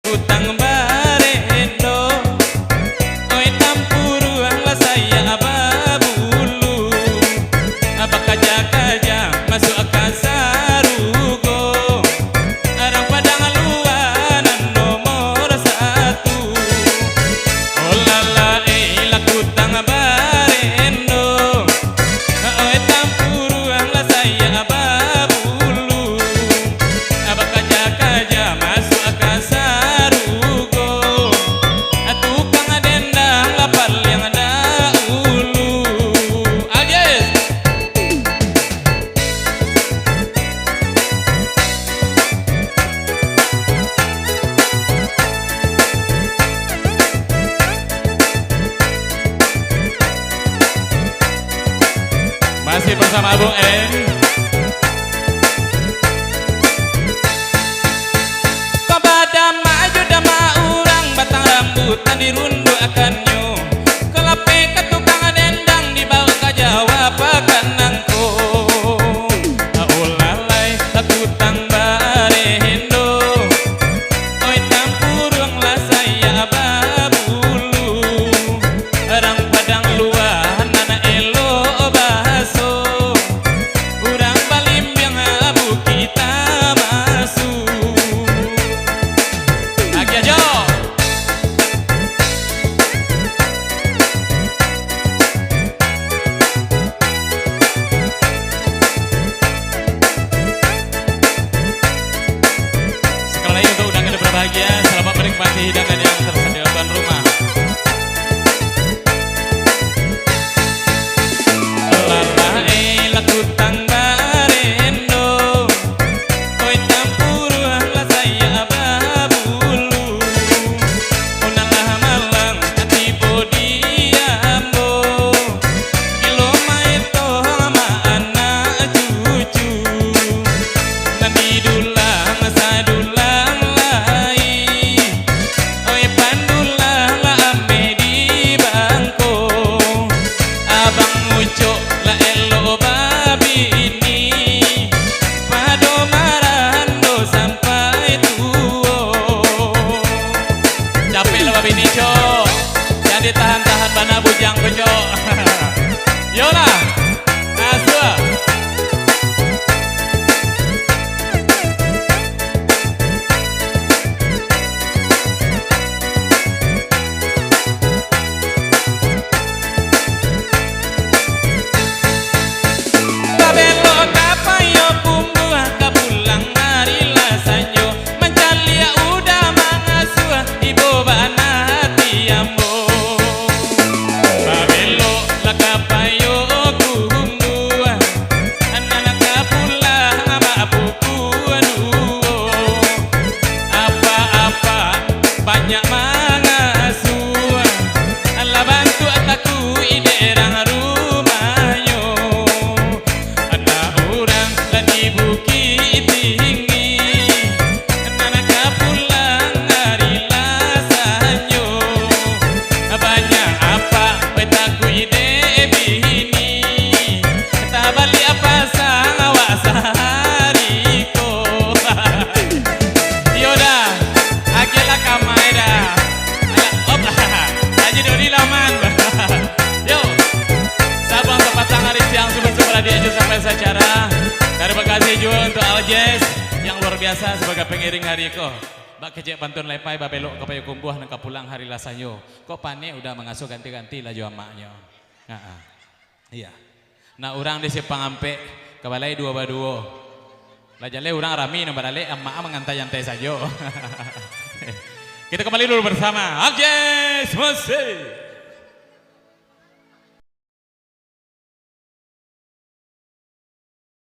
lakutang barendo oi tampuruang la saya ababulu abakaja-kaja masuk akasarugo arang padang luanan nomor 1 oh lala lakutang barendo oi tampuruang la saya ababulu abakaja-kaja masuk akasarugo tukang dendang lapal yang dahulu ajes masih bersama Bung M. Batang rambutan dirundu akannya kelape ke tukang dendang dibawa ke Jawa pakanangko aulalai lakutang barendo oi tampurung la saya babulu orang padang luar nana elo bahaso urang balimbiang abu kita masuk lagi aja. Berbahagia, selamat menikmati hidangan yang tersedia tuan rumah. Lala lakutang barendo oi tampuruang la saya babulu unalah malang hati bodiambo kilo maito sama anak cucu nabi dulang sadulang la elo babi ini pado marando sampai tuo capek lah babi ini cok jangan ditahan-tahan bana bujang kecok yolah aswa banyak mangasuh Allah bantu ataku iderang rumahnya ada orang lagi bukit tinggi nana kapulang hari lasanya banyak apa petaku ide bini tak balik apa sang awak sahariko yodah agelah kamera op aja doni laman yo sabang sepasang hari siang super diajak sampai secara terima kasih juga untuk Aljes yang luar biasa sebagai pengiring hari ko bak kecek pantun lepai babelok kepayu kumbuh nengka pulang hari lasanyo kok pane udah mengasuh ganti-ganti lah jua maknya iya nah orang di Sepangampe kebalai 2 baduo lajale orang rami nomor ale amma mengantai-antai saja. Kita kembali dulu bersama Aljes Musik.